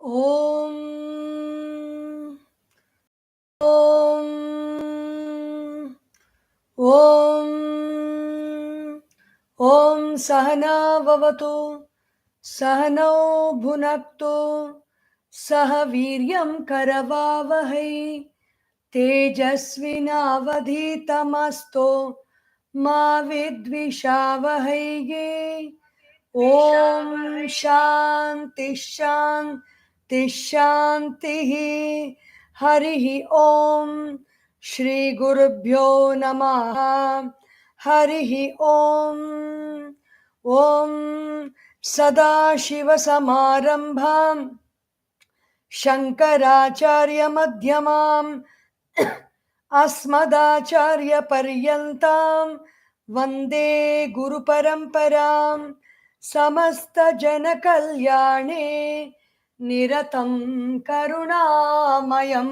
ॐ ॐ ॐ ॐ सहना भवतु सहनौ भुनक्तु सह वीर्यं करवावहै तेजस्विनावधीतमस्तु मा विद्विषावहै ॐ शान्ति शान्ति शान्तिः हरिः ॐ श्री गुरुभ्यो नमः हरिः ॐ ॐ सदाशिवसमारम्भां शङ्कराचार्यमध्यमाम् अस्मदाचार्यपर्यन्तां वन्दे गुरुपरम्परां समस्तजनकल्याणे निरतं करुणामयं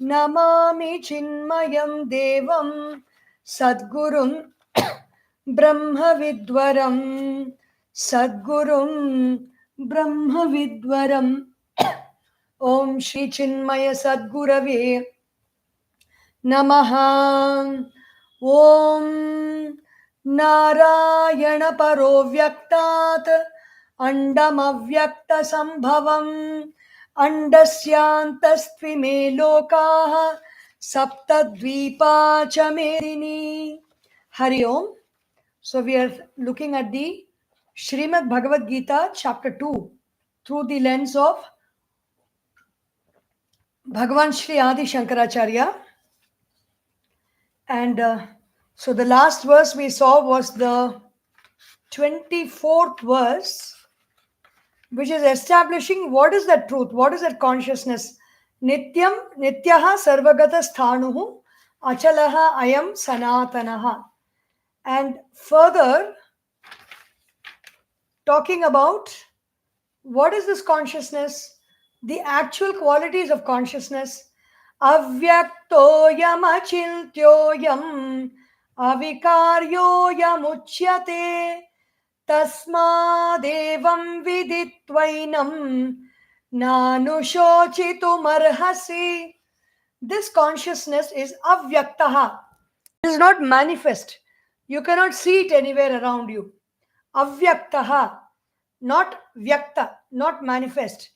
नमामि चिन्मयं देवं सद्गुरुं ब्रह्मविद्वरं सद्गुरुं ब्रह्मविद्वरं ॐ श्री चिन्मय सद्गुरवे नमः। ॐ नारायण परो व्यक्तात् अण्डमव्यक्तसम्भवम् अण्डस्यान्तस्त्विमे लोकाः सप्तद्वीपा च मेदिनी। Hari Om. So we are looking at the Srimad Bhagavad Gita chapter 2 through the lens of Bhagavan Sri Adisankaracharya. And so the last verse we saw was the 24th verse, which is establishing what is that truth, what is that consciousness. Nityam nityaha sarvagata sthanuhu achalaha ayam sanatanaha. And further talking about what is this consciousness, the actual qualities of consciousness. Avyaktoyam achintyoyam avikaryoyam uchyate tasmadevam viditvainam nanushochitumarhasi. This consciousness is avyaktaha. It is not manifest. You cannot see it anywhere around you. Avyaktaha, not vyakta, not manifest.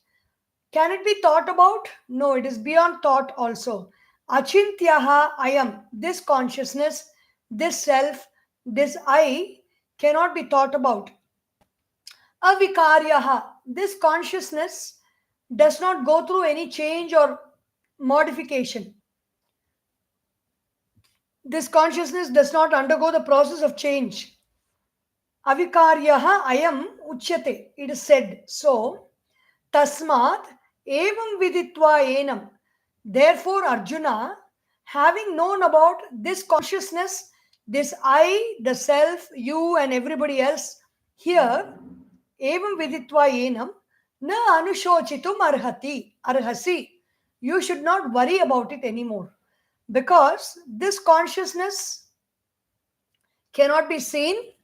Can it be thought about? No, it is beyond thought also. Achintyaha ayam, this consciousness, this self, this I cannot be thought about. Avikaryaha, this consciousness does not go through any change or modification. This consciousness does not undergo the process of change. Avikaryaha ayam uchyate, it is said. So, tasmat evam viditva enam. Therefore, Arjuna, having known about this consciousness, this I, the self, you and everybody else here, evam viditva enam, na anushochitum arhasi. You should not worry about it anymore. Because this consciousness cannot be seen,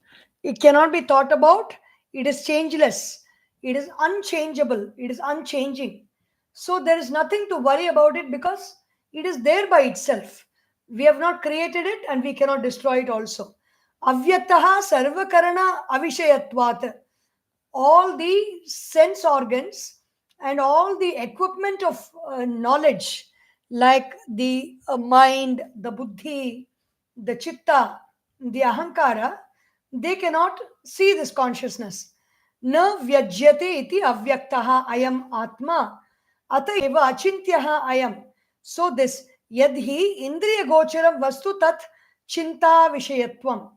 it cannot be thought about, it is changeless, it is unchangeable, it is unchanging. So there is nothing to worry about it because it is there by itself. We have not created it and we cannot destroy it also. Avyaktaha sarvakarana avishayatvat. All the sense organs and all the equipment of knowledge, like the mind, the buddhi, the chitta, the ahankara, they cannot see this consciousness. Na vyajyate iti avyaktaha ayam atma ata eva achintyaha ayam. So this yadhi indriya gocharam vastu tat chinta vishayatvam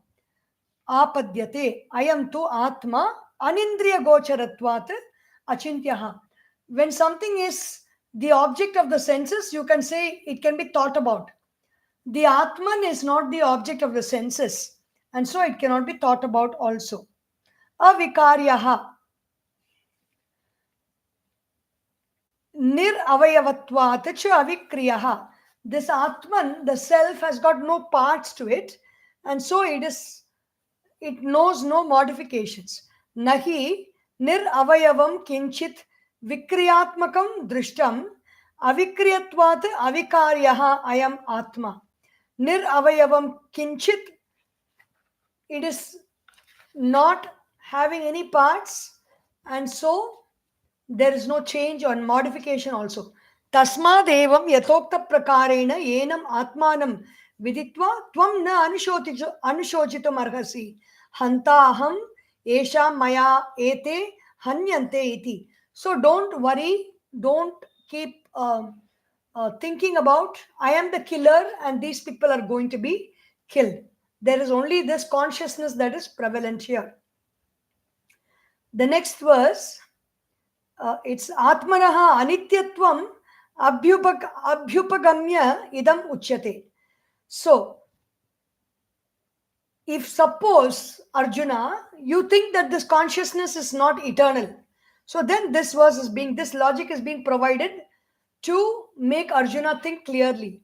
apadyate ayam tu atma anindriya gocharatvat achintyaha. When something is the object of the senses, you can say it can be thought about. The Atman is not the object of the senses, and so it cannot be thought about also. Avikaryaha niravayavatvat cha avikriyaha. This Atman, the self, has got no parts to it, and so it knows no modifications. Nahi niravayavam kinchit Vikriyatmakam drishtam avikriyatvat avikaryaha ayam atma. Nir avayavam kinchit. It is not having any parts, and so there is no change or modification also. Tasmadevam yatokta prakarena yenam atmanam viditva tvam na anushochitum arhasi hanta aham esha maya ete hanyante iti. So don't worry, don't keep thinking about I am the killer and these people are going to be killed. There is only this consciousness that is prevalent here. The next verse, it's Atmanaha Anityatvam Abhyupagamya Idam Uchyate. So, if suppose Arjuna, you think that this consciousness is not eternal, so then this logic is being provided to make Arjuna think clearly.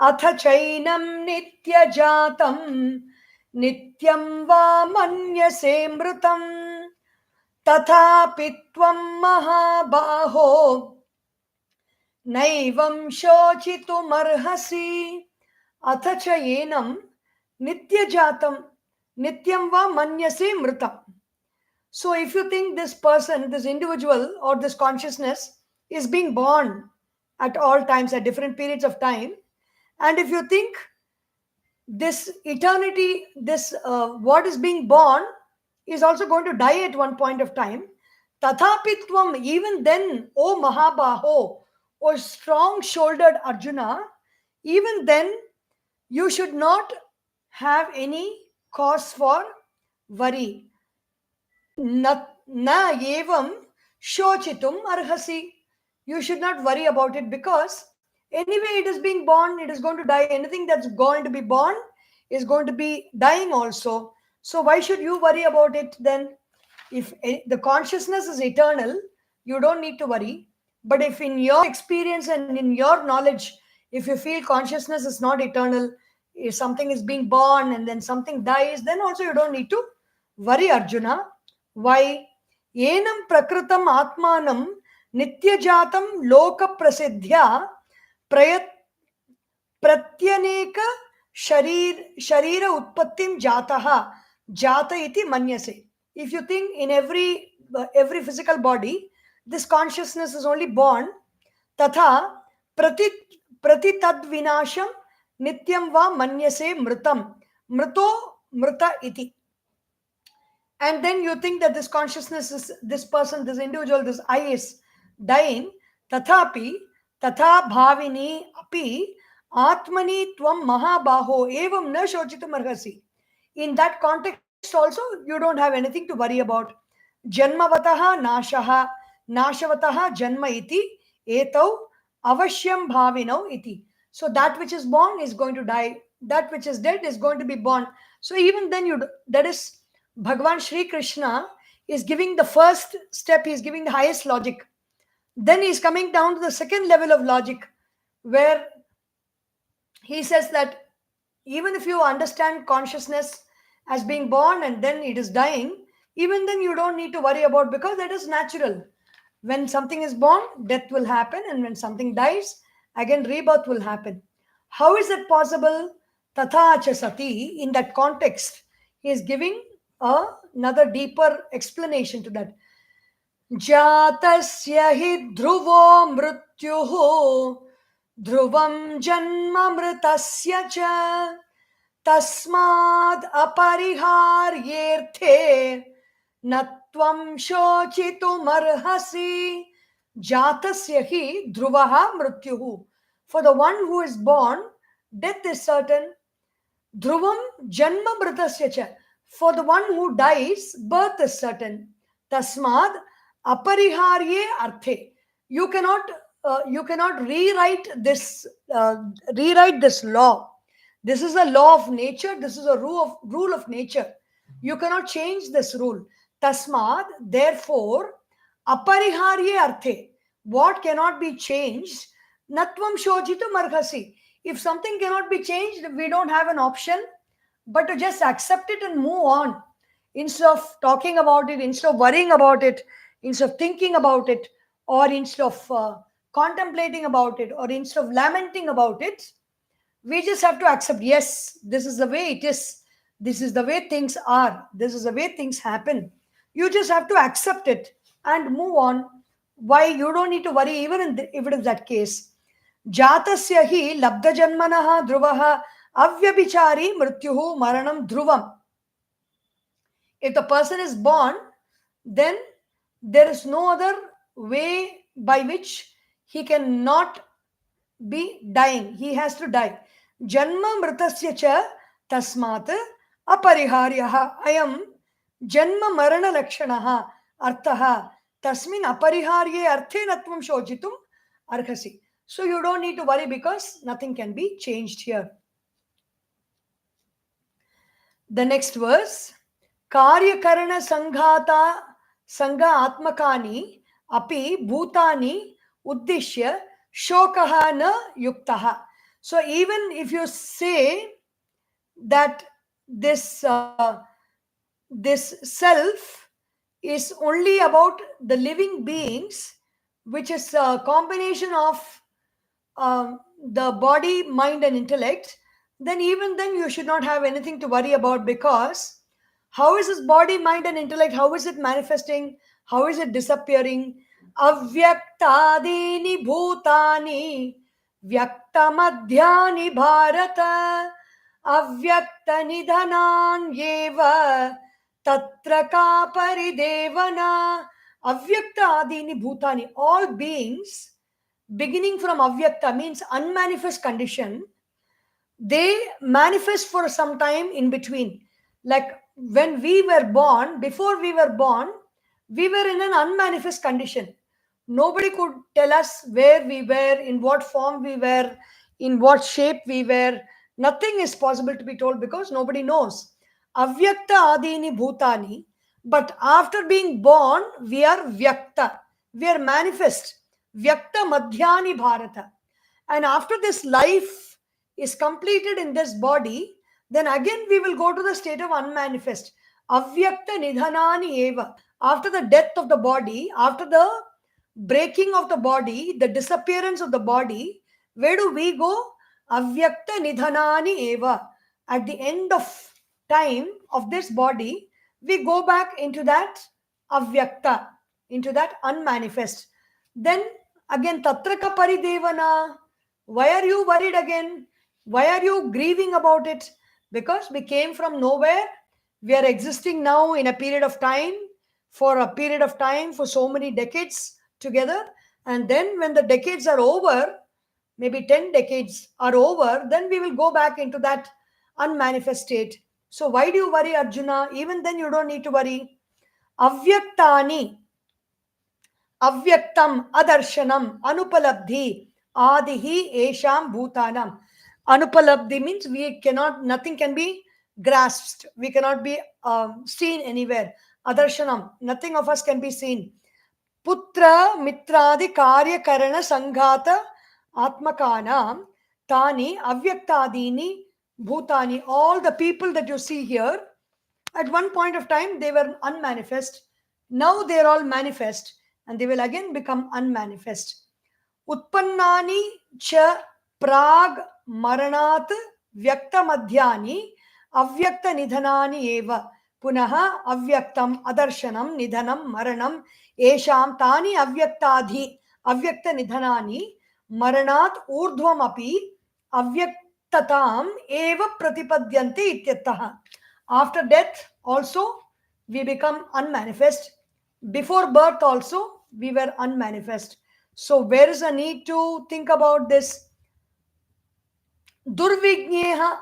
Atha chainam nitya jatam nityam va manyase mrutam तथापि त्वं महाबाहो नैवं शोचितुमर्हसि अथ च येनं नित्यजातं नित्यं वा मन्यसे मृतम्. So if you think this person, this individual or this consciousness is being born at all times, at different periods of time, and if you think this eternity, this what is being born is also going to die at one point of time. Tathapitvam, even then, O Mahabaho, O strong shouldered Arjuna, even then you should not have any cause for worry. Na evam shochitum arhasi. You should not worry about it because anyway it is being born, it is going to die. Anything that's going to be born is going to be dying also. So why should you worry about it then? If the consciousness is eternal, you don't need to worry. But if in your experience and in your knowledge, if you feel consciousness is not eternal, if something is being born and then something dies, then also you don't need to worry, Arjuna. Why? Yenam prakritam atmanam nityajatam loka prasidhya prayat pratyaneka sharira utpattim jataha jata iti manyase. If you think in every physical body, this consciousness is only born, tatha prati tad vinasham nityam va manyase mritam mrito mrita iti. And then you think that this consciousness is this person, this individual, this I is dying. Tathapi tatha bhavini api atmani tvam mahabaho evam na shochitum arhasi. In that context also, you don't have anything to worry about. Janmavataha nashaha nashavataha janma iti etau avashyam bhavinau iti. So that which is born is going to die. That which is dead is going to be born. So even then that is Bhagavan Sri Krishna is giving the first step, he is giving the highest logic. Then he is coming down to the second level of logic, where he says that even if you understand consciousness as being born and then it is dying, even then you don't need to worry about, because that is natural. When something is born, death will happen, and when something dies, again rebirth will happen. How is it possible? Tatha cha sati, in that context, he is giving another deeper explanation to that. Jatasya hi dhruvo mrityuhu dhruvam janma mritasya cha tasmad apariharyerthe natvam shochitum arhasi jatasya hi dhruvaha mrityuhu. For the one who is born, death is certain. Dhruvam janma mritasya cha. For the one who dies, birth is certain. Tasmad apariharye arthe. You cannot rewrite this law. This is a law of nature. This is a rule of nature. You cannot change this rule. Tasmad, therefore, apariharye arthe. What cannot be changed? Natvam shojitum arhasi. If something cannot be changed, we don't have an option but to just accept it and move on. Instead of talking about it, instead of worrying about it, instead of thinking about it, or instead of contemplating about it, or instead of lamenting about it, we just have to accept, yes, this is the way it is, this is the way things are, this is the way things happen. You just have to accept it and move on. Why you don't need to worry, even if it is that case. Jatasya hi labda janmanaha dhruvaha avyabhichari mrityuhu maranam dhruvam. If the person is born, then there is no other way by which he cannot be dying. He has to die. Janma mritasya cha tasmat apariharyaha ayam janma marana lakshanaha arthaha tasmin apariharye arthe natvam shojitum arhasi. So you don't need to worry because nothing can be changed here. The next verse, Karyakarana Sanghata Sangha Atmakani Api Bhutani Uddishya Shokaha na Yuktaha. So even if you say that this self is only about the living beings, which is a combination of the body, mind, and intellect, then even then you should not have anything to worry about, because how is this body, mind, and intellect, how is it manifesting? How is it disappearing? Avyaktadini bhutani vyaktamadhyani bharata avyakta nidhanan yeva tatra ka paridevana. Avyaktadini bhutani, all beings beginning from avyakta means unmanifest condition, they manifest for some time in between. Like when we were born, before we were born, we were in an unmanifest condition. Nobody could tell us where we were, in what form we were, in what shape we were. Nothing is possible to be told because nobody knows. Avyakta adini bhutani. But after being born, we are vyakta. We are manifest. Vyakta madhyani bharata. And after this life is completed in this body, then again we will go to the state of unmanifest. Avyakta nidhanani eva. After the death of the body, after the breaking of the body, the disappearance of the body, where do we go? Avyakta nidhanani eva. At the end of time of this body, we go back into that avyakta, into that unmanifest. Then again, tatraka paridevana. Why are you worried again? Why are you grieving about it? Because we came from nowhere. We are existing now in a period of time, for so many decades together. And then when the decades are over, maybe 10 decades are over, then we will go back into that unmanifest state. So why do you worry, Arjuna? Even then you don't need to worry. Avyaktani, avyaktam, adarshanam, anupalabdhi, adihi, esham, bhutanam. Anupalabdhi means nothing can be grasped. We cannot be seen anywhere. Adarshanam, nothing of us can be seen. Putra, mitradi, karya, karana, sanghata, atmakanam, tani, avyaktadini, bhutani. All the people that you see here, at one point of time, they were unmanifest. Now they are all manifest, and they will again become unmanifest. Utpannani cha prag maranat vyakta madhyani avyakta nidhanani eva. Punaha avyaktam adarshanam nidhanam maranam esham tani avyakta nidhanani maranat urdhvam api avyaktatam eva pratipadyante ityataha. After death also we become unmanifest. Before birth also we were unmanifest. So where is a need to think about this? Durvigneyaha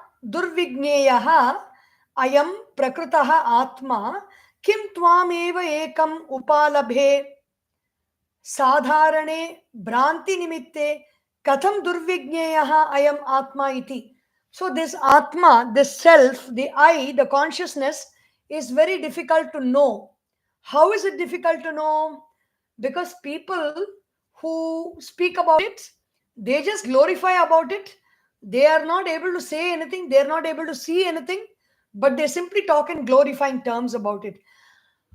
ayam prakritaha atma kim tvameva ekam upalabhe sadharane bhranti nimitte katham durvigneyaha ayam atma iti. So this atma, this self, the I, the consciousness is very difficult to know. How is it difficult to know? Because people who speak about it, they just glorify about it. They are not able to say anything, they are not able to see anything, but they simply talk in glorifying terms about it.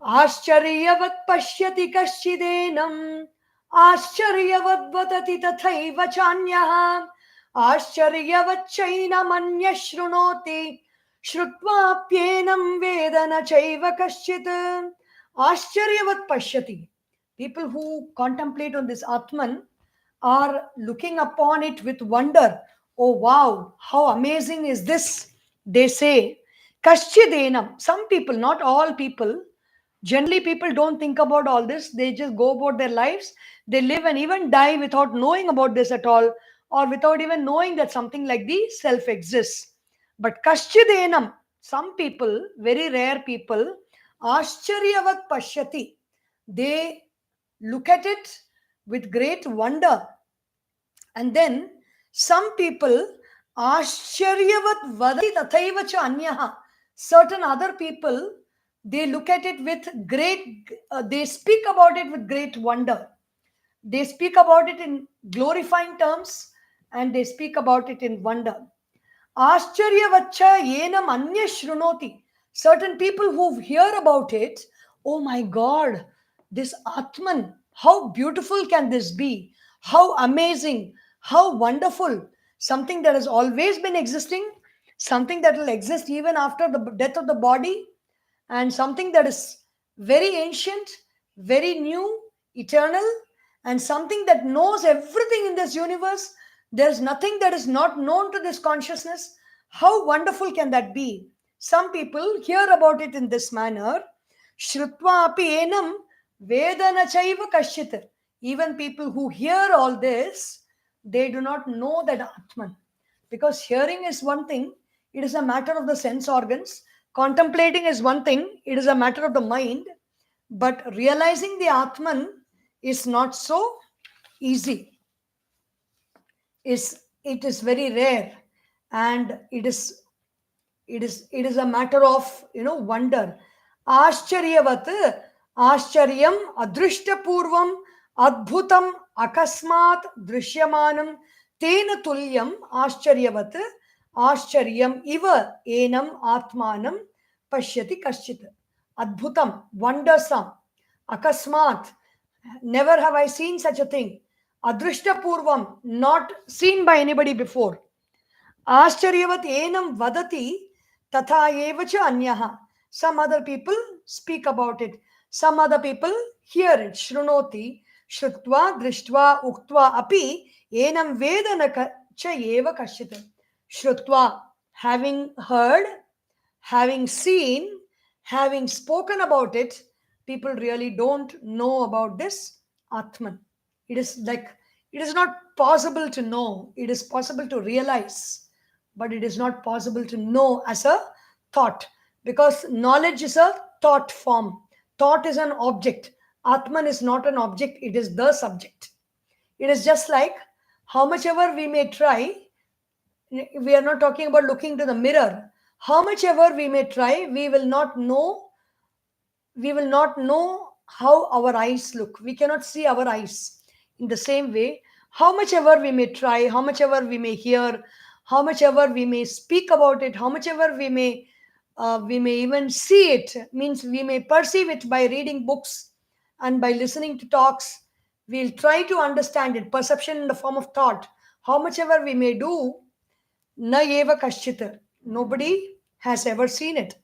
Ascharyavat pashyati kaschidenam आश्चर्यवद्वदति तथैव चान्यः आश्चर्यवच्चैनमन्यः शृणोति श्रुत्वाप्येनं वेद न चैव कश्चित् आश्चर्यवत् पश्यति. People who contemplate on this Atman are looking upon it with wonder. Oh wow, how amazing is this, they say. Kashchidenam, some people, not all people. Generally, people don't think about all this. They just go about their lives. They live and even die without knowing about this at all, or without even knowing that something like the self exists. But kashchidenam, some people, very rare people, ascharyavat pashyati, they look at it with great wonder. And then some people, Ashcharyavat vadati tathaiva cha anyaha, certain other people, they look at it with great, they speak about it with great wonder. They speak about it in glorifying terms, and they speak about it in wonder. Ashcharyavacha yenam anya shrunoti. Certain people who hear about it, oh my God, this Atman, how beautiful can this be? How amazing, how wonderful. Something that has always been existing, something that will exist even after the death of the body, and something that is very ancient, very new, eternal, and something that knows everything in this universe. There's nothing that is not known to this consciousness. How wonderful can that be? Some people hear about it in this manner. Shrutva api enam vedana chaiva kashchit. Even people who hear all this, they do not know that Atman. Because hearing is one thing, it is a matter of the sense organs. Contemplating is one thing, it is a matter of the mind. But realizing the Atman is not so easy. It is very rare, and it is a matter of wonder. Ascharyavat, Ascharyam adrishtapurvam adbhutam akasmat drishyamanam tena tulyam Ascharyavat Ascharyam iva enam atmanam pashyati kaschit. Adbhutam, wondersome. Akasmat, never have I seen such a thing. Adrishtapurvam, not seen by anybody before. Ascharyavat enam vadati tatha evacha anyaha. Some other people speak about it. Some other people hear it. Shrunoti, shrutva, drishtva, uktva api enam vedana cha eva kashita. Shrutva, having heard, having seen, having spoken about it, people really don't know about this Atman. It is like, it is not possible to know. It is possible to realize, but it is not possible to know as a thought, because knowledge is a thought form. Thought is an object. Atman is not an object, it is the subject. It is just like how much ever we may try, we are not talking about looking to the mirror. How much ever we may try, we will not know how our eyes look. We cannot see our eyes. In the same way, how much ever we may try, how much ever we may hear, how much ever we may speak about it, how much ever we may even see it, means we may perceive it by reading books and by listening to talks. We'll try to understand it, perception in the form of thought. How much ever we may do, na eva kaschita, nobody has ever seen it.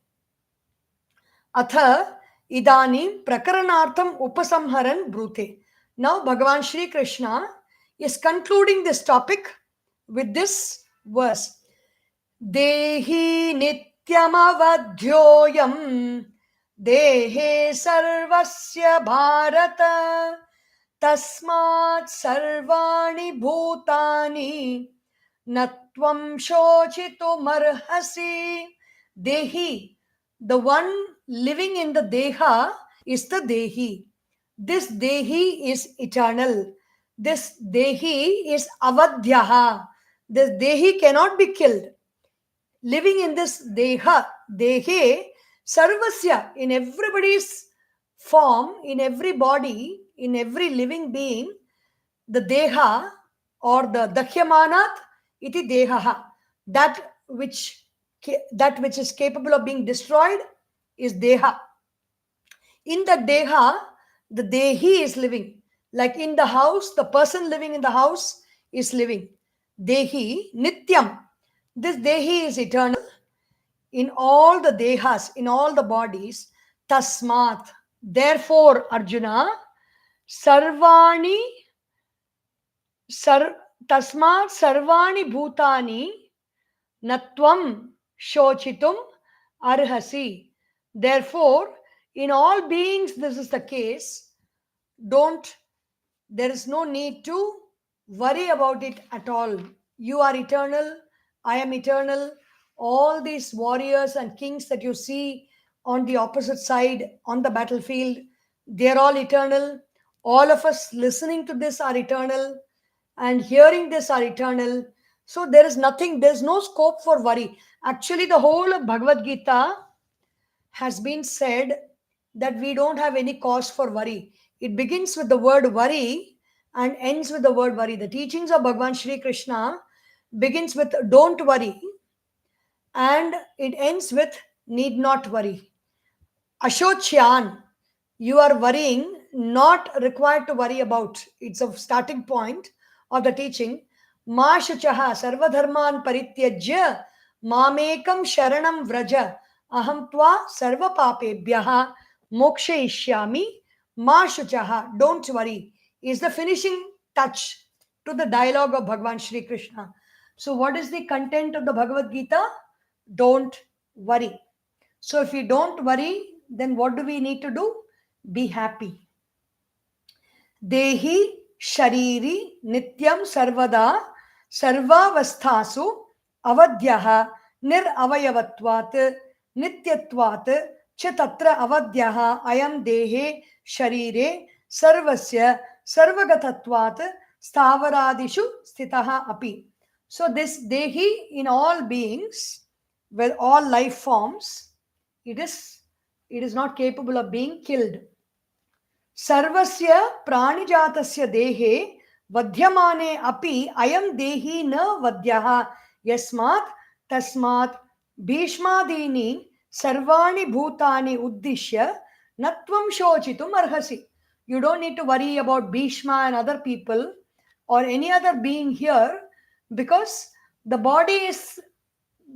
Atha idani prakaranartham upasamharan brute. Now Bhagavan Shri Krishna is concluding this topic with this verse. Dehi nityamavadhyoyam dehe sarvasya bharata tasmat sarvani bhutani natvam shochitum arhasi. Dehi, the one living in the deha, is the dehi. This dehi is eternal. This dehi is avadhyaha. This dehi cannot be killed. Living in this deha, dehe, sarvasya, in everybody's form, in every body, in every living being, the deha or the dakhyamanat iti dehaha, that which is capable of being destroyed is deha. In the deha, the dehi is living. Like in the house, the person living in the house is living. Dehi, Nityam. This Dehi is eternal in all the dehas, in all the bodies. Tasmat. Therefore, Arjuna, Sarvani, Sar, Tasmat Sarvani Bhutani Natvam Shochitum Arhasi. Therefore, in all beings, this is the case. There is no need to worry about it at all. You are eternal, I am eternal. All these warriors and kings that you see on the opposite side on the battlefield, they're all eternal. All of us listening to this are eternal, and hearing this are eternal. So there's no scope for worry. Actually, the whole of Bhagavad Gita has been said that we don't have any cause for worry. It begins with the word worry and ends with the word worry. The teachings of Bhagavan Sri Krishna begins with don't worry and it ends with need not worry. Ashocyan, you are worrying, not required to worry about. It's a starting point of the teaching. Ma shuchaha sarvadharman parityajya mamekam sharanam vraja aham tva sarva papebhyaha mokshayishyami ma shuchaha. Don't worry is the finishing touch to the dialogue of Bhagavan Sri Krishna. So what is the content of the Bhagavad Gita? Don't worry. So if we don't worry, then what do we need to do? Be happy. Dehi Shariri Nityam Sarvada Sarvavasthasu Avadyaha Niravayavatvat Nityatvat Chetatra Avadyaha Ayam Dehe Sharire Sarvasya Sarvagatatvat Stavaradishu Stitaha Api. So this Dehi in all beings, with all life forms, it is not capable of being killed. Sarvasya pranijatasya dehe vadhyamane api ayam dehi na vadyaha yasmat tasmat bhishmadini sarvani bhutani uddishya natvam shochitum arhasi. You don't need to worry about Bhishma and other people or any other being here, because the body is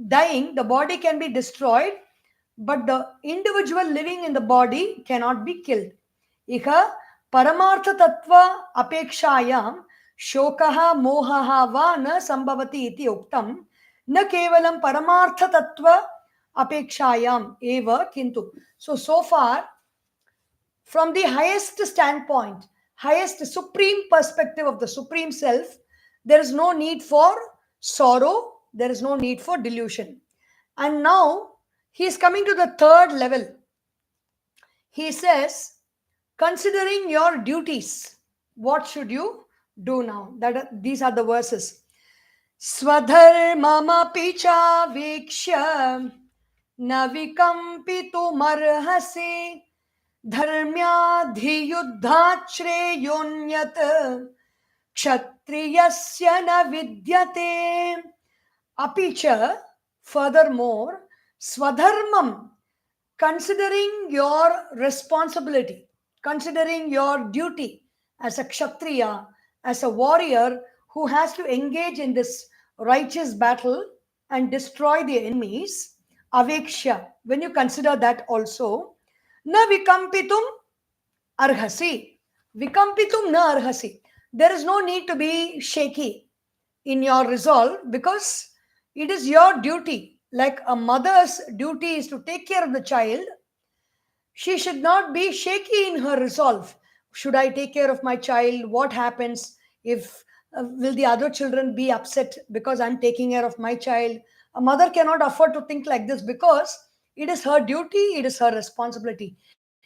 dying, the body can be destroyed, but the individual living in the body cannot be killed. Iha paramartha tattva apekshayam shokaha mohaha va na sambhavati iti uktam na kevalam paramartha tattva apekshayam eva kintu. So far, from the highest standpoint, highest supreme perspective of the supreme self, there is no need for sorrow, there is no need for delusion. And now he is coming to the third level. He says, considering your duties, what should you do now? These are the verses. Swadharmamapi cha vikshya navikampitu dharmyadhi yuddhachreyonyat kshatriyasya na vidyate. Apicha, furthermore, swadharmam, considering your responsibility, considering your duty as a kshatriya, as a warrior who has to engage in this righteous battle and destroy the enemies, aveksha, when you consider that also, na vikampitum arhasi. Vikampitum na arhasi. There is no need to be shaky in your resolve, because it is your duty. Like a mother's duty is to take care of the child, she should not be shaky in her resolve. Should I take care of my child? What happens if will the other children be upset because I'm taking care of my child? A mother cannot afford to think like this, because it is her duty, it is her responsibility.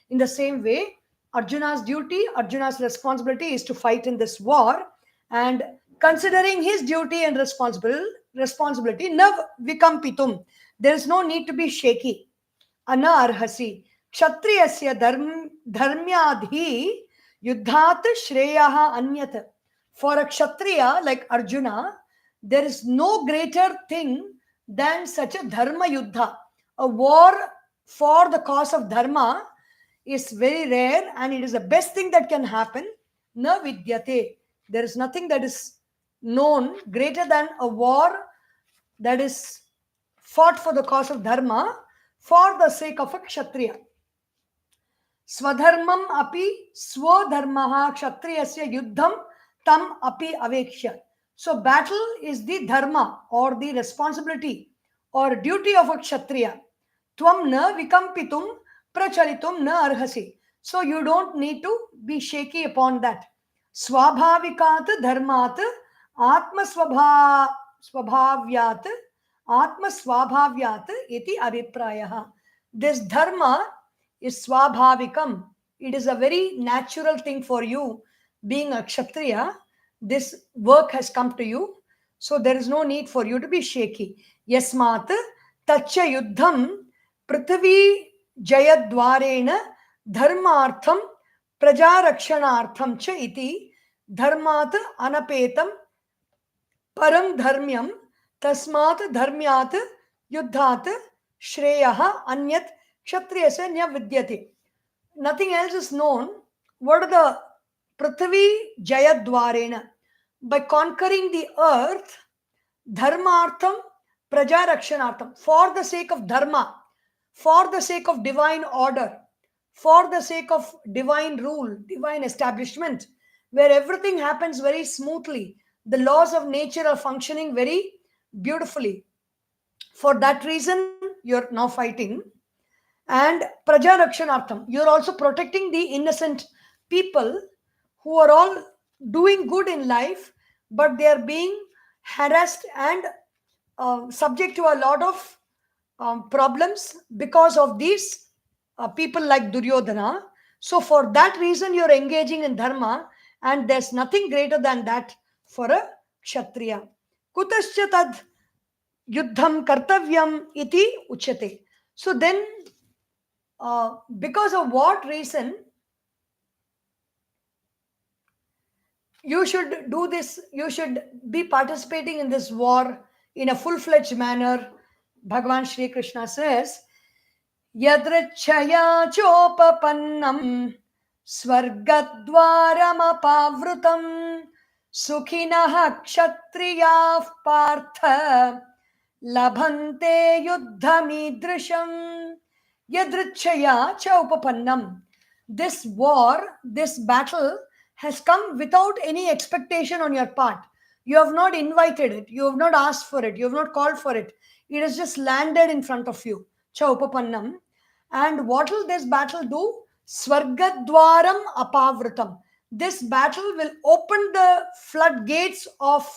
In the same way, Arjuna's duty, Arjuna's responsibility is to fight in this war, and considering his duty and responsibility, nav vikampitum, there is no need to be shaky. Ana arhasi. Kshatriyasya dharmyadhi yuddhat shreyaha anyat. For a kshatriya like Arjuna, there is no greater thing than such a dharma yuddha. A war for the cause of dharma is very rare, and it is the best thing that can happen. na vidyate. There is nothing that is known greater than a war that is fought for the cause of dharma for the sake of a kshatriya. Swadharmam api swadharmaha kshatriyasya yuddham tam api avekshya. So battle is the dharma or the responsibility or duty of a kshatriya. Tvam na vikampitum pracharitum na arhasi. So you don't need to be shaky upon that. Swabhavikat dharmat atma swabhavyat atma swabhavyat iti abhiprayah. This dharma is swabhavikam. It is a very natural thing for you. Being a kshatriya, this work has come to you. So there is no need for you to be shaky. Yasmat tacha yuddham prithvi jayadvarena dharmartham prajarakshanartham cha iti dharmat anapetam param dharmyam tasmat dharmyat yuddhat shreyaha anyat kshatriyasya nya vidyate. Nothing else is known. What are the prithvi jayadvarena? By conquering the earth, dharmartham prajarakshanartham, for the sake of dharma, for the sake of divine order, for the sake of divine rule, divine establishment, where everything happens very smoothly. The laws of nature are functioning very beautifully. For that reason, you're now fighting. And praja rakshanartham, you're also protecting the innocent people who are all doing good in life, but they are being harassed and subject to a lot of problems because of these people like Duryodhana. So for that reason, you're engaging in dharma, and there's nothing greater than that for a kshatriya. Kutascha tad yuddham kartavyam iti uchyate. So then, because of what reason you should do this, you should be participating in this war in a full-fledged manner? Bhagavan Shri Krishna says, yadrichaya chopapannam swargadvaramapavrutam sukhinah kshatriyah partha labhante yuddhamidrisham yadrichaya chaupapannam. This war, this battle has come without any expectation on your part. You have not invited it, you have not asked for it, you have not called for it. It has just landed in front of you. Chaupapannam. And what will this battle do? Swargadwaram apavrutam. This battle will open the floodgates of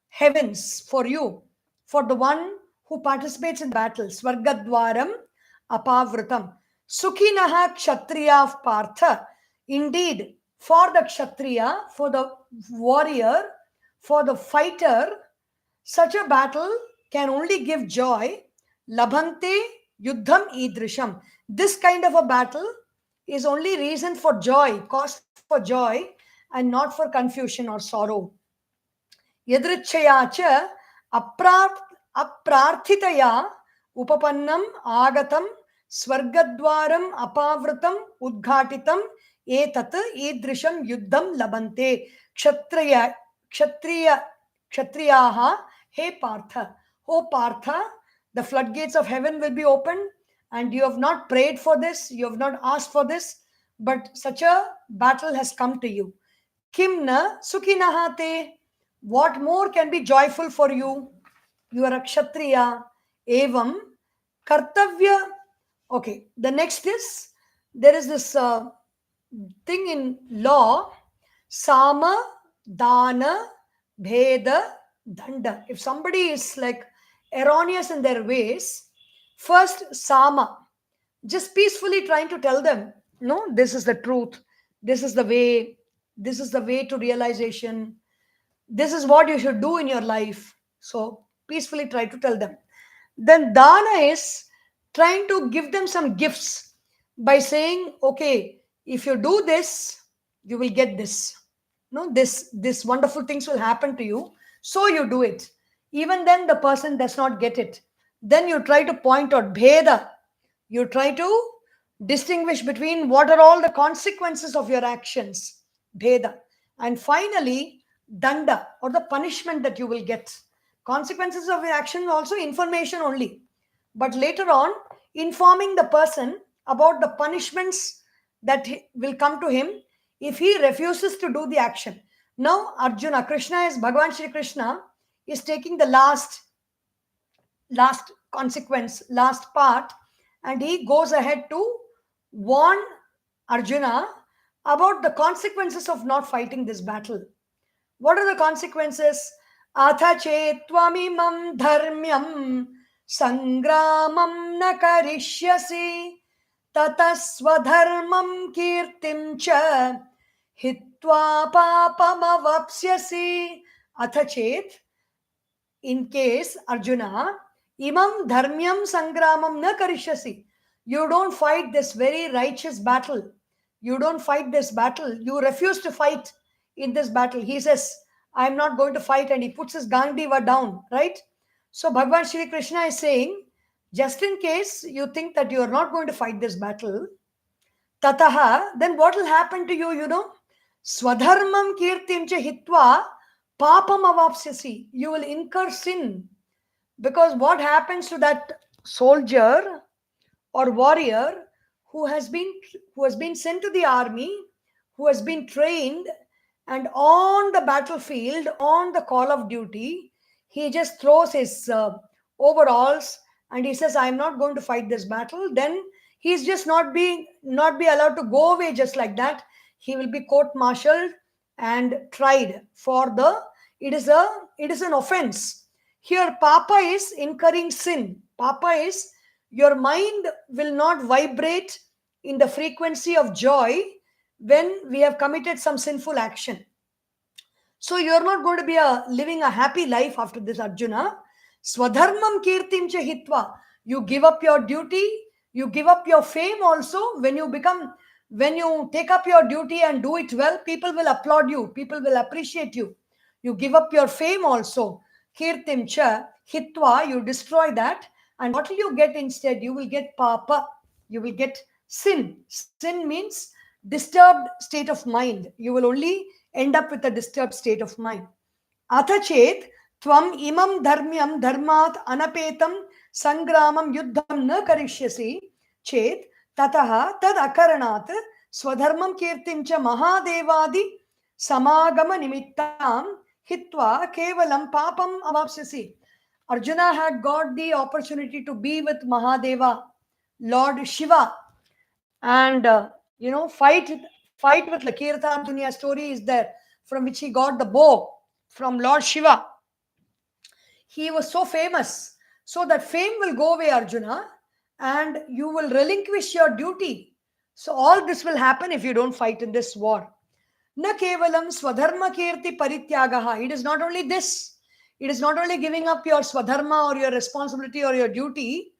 heavens for you, for the one who participates in battle. Swargadwaram apavrutam. Sukhinaha kshatriya partha. Indeed, for the kshatriya, for the warrior, for the fighter, such a battle can only give joy. Labhante yuddham idrisham. This kind of a battle is only reason for joy, cause for joy, and not for confusion or sorrow. Yadrichaya cha aprarthitaya upapannam agatam swargadwaram apavrutam udghatitam etat idrisham yuddham labante kshatriyaha he partha. O partha, the floodgates of heaven will be opened, and you have not prayed for this, you have not asked for this, but such a battle has come to you. Kimna sukhinahate. What more can be joyful for you? You are a kshatriya. Evam kartavya. Okay, the next is, there is this thing in law, sama, dana, bheda, danda. If somebody is like erroneous in their ways, first sama, just peacefully trying to tell them, no, this is the truth, this is the way, this is the way to realization, this is what you should do in your life. So peacefully try to tell them. Then dana is trying to give them some gifts by saying, okay, if you do this, you will get this. No, this wonderful things will happen to you. So you do it. Even then the person does not get it. Then you try to point out bheda. You try to distinguish between what are all the consequences of your actions. Bheda. And finally, danda, or the punishment that you will get. Consequences of your action also information only. But later on, informing the person about the punishments that will come to him if he refuses to do the action. Now, Arjuna, Krishna is Bhagavan Shri Krishna, is taking the last consequence, last part, and he goes ahead to warn Arjuna about the consequences of not fighting this battle. What are the consequences? Atha chettvamimam dharmyam sangramam na karishyasi tatasvadharmam kirtim cha hitva papamavapsyasi. Atha chet, in case, Arjuna, imam dharmyam sangramam na karishyasi, you don't fight this very righteous battle. You don't fight this battle. You refuse to fight in this battle. He says, I'm not going to fight, and he puts his Gandiva down, right? So Bhagavan Shri Krishna is saying, just in case you think that you are not going to fight this battle, tataha, then what will happen to you, Swadharmam kirtim cha hitva papam avapsyasi. You will incur sin. Because what happens to that soldier or warrior who has been sent to the army, who has been trained, and on the battlefield, on the call of duty, he just throws his overalls and he says, I'm not going to fight this battle. Then he's just not be allowed to go away just like that. He will be court martialed and tried for the it is an offense. Here papa is incurring sin. Papa is, your mind will not vibrate in the frequency of joy when we have committed some sinful action. So you're not going to be living a happy life after this, Arjuna. Swadharmam kirtim cha hitva. You give up your duty, you give up your fame also. When you take up your duty and do it well, people will applaud you, people will appreciate you. You give up your fame also. Kirtim cha hitva, you destroy that. And what will you get instead? You will get papa. You will get sin. Sin means disturbed state of mind. You will only end up with a disturbed state of mind. Atha chet tvam imam dharmyam dharmat anapetam sangramam yuddham na karishyasi chet tataha tad akaranat swadharmam kirtim cha mahadevadi samagama nimittam hitva kevalam papam avapsyasi. Arjuna had got the opportunity to be with Mahadeva, Lord Shiva, and fight with Lakirtharjuniya story is there, from which he got the bow from Lord Shiva. He was so famous. So that fame will go away, Arjuna, and you will relinquish your duty. So all this will happen if you don't fight in this war. Na kevalam swadharma kirti parityagaha. It is not only this. It is not only giving up your swadharma or your responsibility or your duty,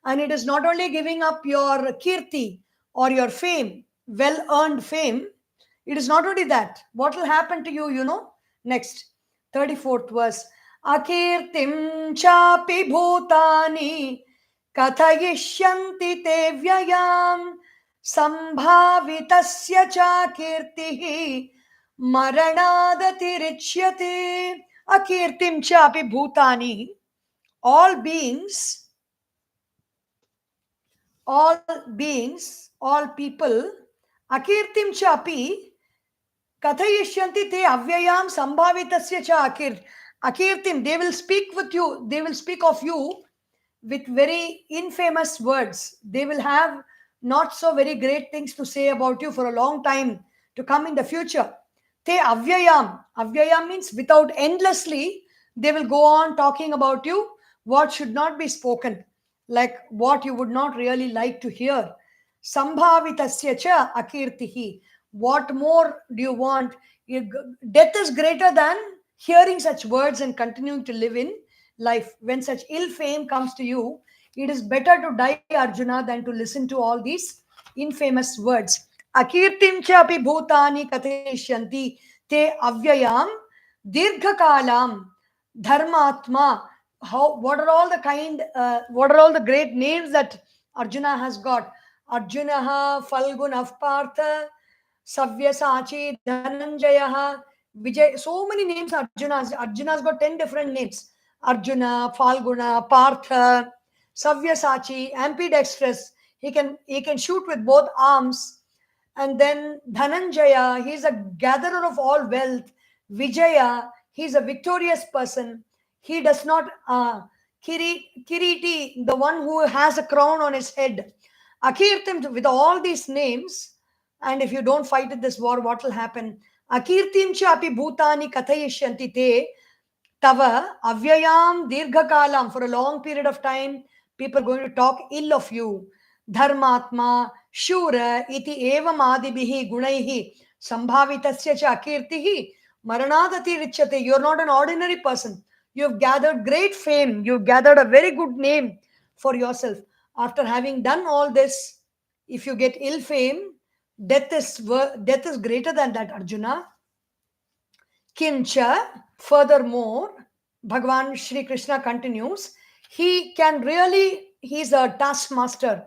and it is not only giving up your kirti or your fame, well-earned fame. It is not only that. What will happen to you, Next, 34th verse. Akirtim chapi bhutani kathayishyanti te vyayam sambhavitasya cha kirtihi maranadatirichyate. Akirtim chapi bhutani. All beings, all people, akirtim chapi kathayishyanti te avyayam sambhavitasya cha akirtim, they will speak with you, they will speak of you with very infamous words. They will have not so very great things to say about you for a long time to come in the future. Te avyayam. Avyayam means without endlessly, they will go on talking about you what should not be spoken, like what you would not really like to hear. Sambhavitasya cha akirtihi. What more do you want? Death is greater than hearing such words and continuing to live in life. When such ill fame comes to you, it is better to die, Arjuna, than to listen to all these infamous words. Akirtim chapi bhutani katheshyanti te avyayam dirghakalam dharmatma. What are all the great names that Arjuna has got? Arjunaha Falgunah Partha Savyasachi Dhananjayaha Vijay, so many names Arjuna's. Arjuna's got 10 different names. Arjuna, Falguna, Partha, Savyasachi, ambidextrous. He can shoot with both arms. And then Dhananjaya, he's a gatherer of all wealth. Vijaya, he's a victorious person. He does not Kiriti, the one who has a crown on his head. Akirtim, with all these names, and if you don't fight in this war, what will happen? Akirtim cha api bhutani kathayishyanti te tava avyayam dirghakalam. For a long period of time, people are going to talk ill of you. Dharmatma shura iti evam adibihi gunaihi sambhavitasya cha akirtihi maranadati richate. You're not an ordinary person. You've gathered great fame. You've gathered a very good name for yourself. After having done all this, if you get ill fame, death is greater than that, Arjuna. Kincha, furthermore, Bhagavan Shri Krishna continues, he's a taskmaster.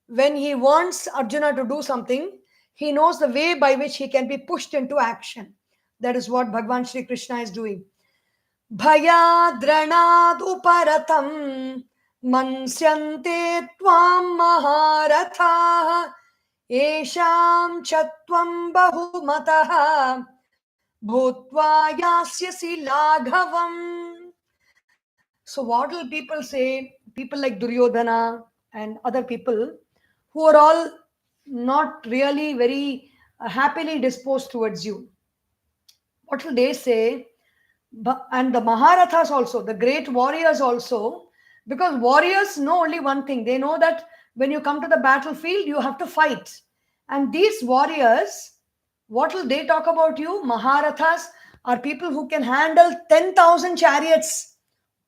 When he wants Arjuna to do something, he knows the way by which he can be pushed into action. That is what Bhagavan Shri Krishna is doing. Bhayadranad uparatam mansyante tvam maharatha esham chatvam bahumataha bhutva yasyasi laghavam. So what will people say? People like Duryodhana and other people who are all not really very happily disposed towards you. What will they say? And the Maharathas also, the great warriors also, because warriors know only one thing. They know that when you come to the battlefield, you have to fight. And these warriors, what will they talk about you? Maharathas are people who can handle 10,000 chariots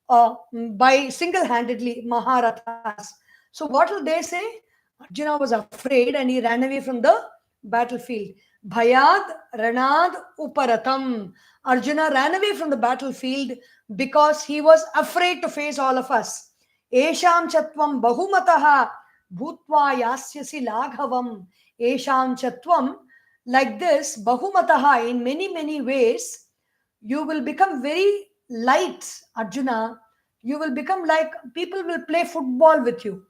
by single-handedly, Maharathas. So what will they say? Arjuna was afraid and he ran away from the battlefield. Bhayad ranad uparatam. Arjuna ran away from the battlefield because he was afraid to face all of us. Esham chatvam bahumataha bhutva yasyasi laghavam. Esham chatvam, like this, bahumataha, in many, many ways, you will become very light, Arjuna. You will become like people will play football with you.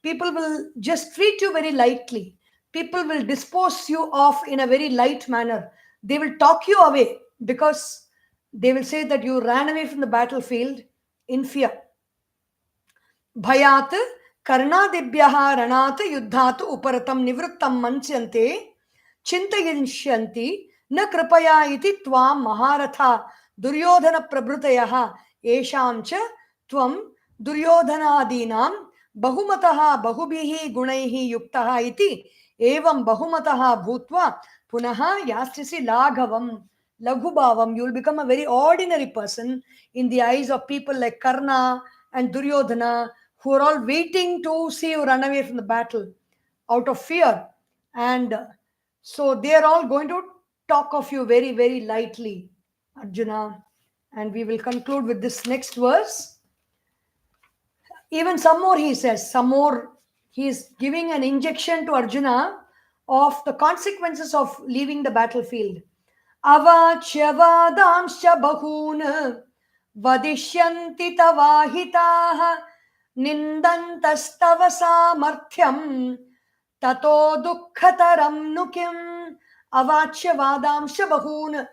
People will just treat you very lightly. People will dispose you off in a very light manner. They will talk you away because they will say that you ran away from the battlefield in fear. Bhayat karnadibhyaha ranat yuddhat uparatam nivrittam mansyante चिंतयिष्यन्ति न कृपया इति त्वां महारथा दुर्योधन प्रभृतयः येषां च त्वं दुर्योधनादीनां बहुमतः बहुभिः गुणैः युक्तः इति एवं बहुमतः भूत्वा पुनः यास्यसि लाघवं लघुभावं. You will become a very ordinary person in the eyes of people like Karna and Duryodhana, who are all waiting to see you run away from the battle out of fear. And so they are all going to talk of you very, very lightly, Arjuna. And we will conclude with this next verse. Even some more he says, some more. He is giving an injection to Arjuna of the consequences of leaving the battlefield. Avachya vadamscha bahun vadishyanti tavahitaha nindantastava samarthyam tato dukkhataram nukim. Avachya vadamsha bahun.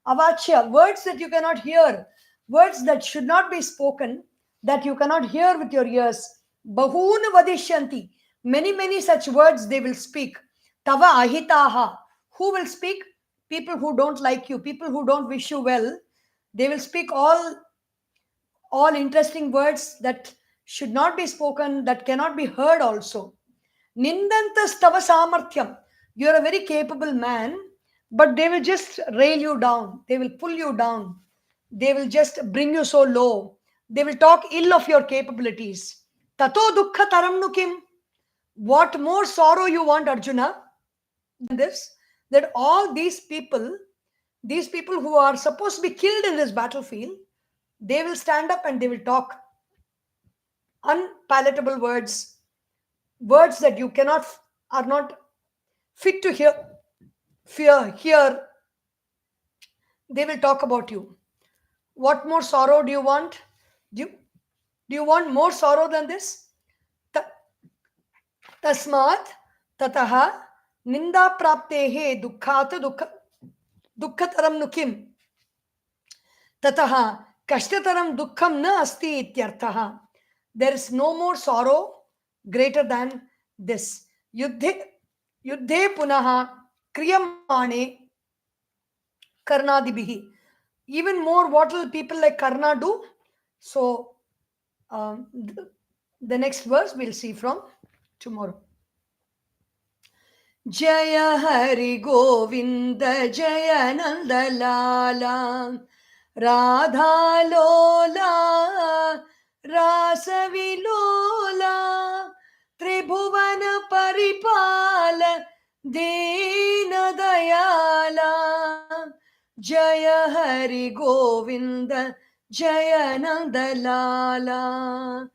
Avachya, words that you cannot hear, words that should not be spoken, that you cannot hear with your ears. Bahun vadishyanti. Many, many such words they will speak. Tava ahitaha. Who will speak? People who don't like you, people who don't wish you well. They will speak all interesting words that should not be spoken, that cannot be heard also. Nindantas tava samarthyam. You're a very capable man, but they will just rail you down. They will pull you down. They will just bring you so low. They will talk ill of your capabilities. Tato dukkha taramnukim. What more sorrow you want, Arjuna, than this? That all these people who are supposed to be killed in this battlefield, they will stand up and they will talk unpalatable words, words that you are not fit to hear. they will talk about you. What more sorrow do you want? Do you want more sorrow than this? Ta- Tasmat tataha ninda praptehe dukkhat dukkataram nukim tataha kashtataram dukkham na asti ityarthaha. There is no more sorrow greater than this. Yuddhe punaha kriyamane karnadibihi. Even more, what will people like Karna do? So the next verse we'll see from tomorrow. Jaya Hari Govinda Jaya Nanda Lala Radha Lola Rasa Vilola Tribhuvana Paripala Dina Dayala Jaya Hari Govinda Jaya Nanda Lala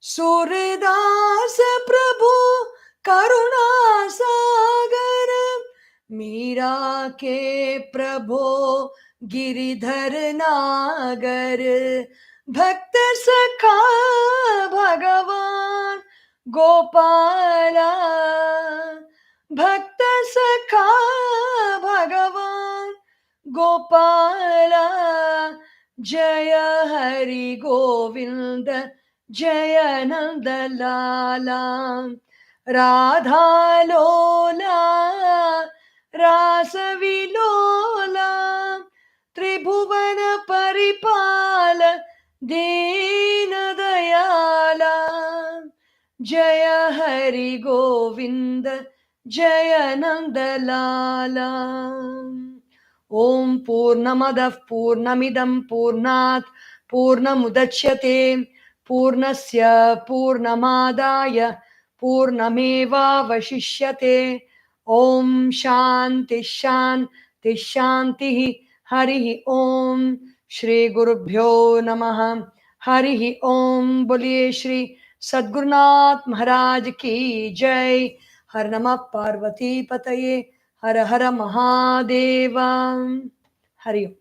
Surdas Prabhu Karuna Sagar Meera ke Prabho Giridhar Nagar Bhakta Sakha Bhagavan Gopala Bhakta Sakha Bhagavan Gopala Jaya Hari Govinda Jaya Nanda Lala Radha Lola Rasa Vilola Tribhuvana Paripala Dina Dayala Jaya Hari Govinda Jaya Nanda Lala. Om Purnamadav Purnamidam Purnat Purnamudachyate Purnasya Purnamadaya Purnameva Vashishyate. Om Shanti Shanti Shanti Harihi Om. Shri Gurubhyo Namaha. Harihi Om. Boliye Shri Sadgurunath Maharaj Ki Jai. Har Namah Parvati Pataye. Har Har Mahadeva. Hari Om.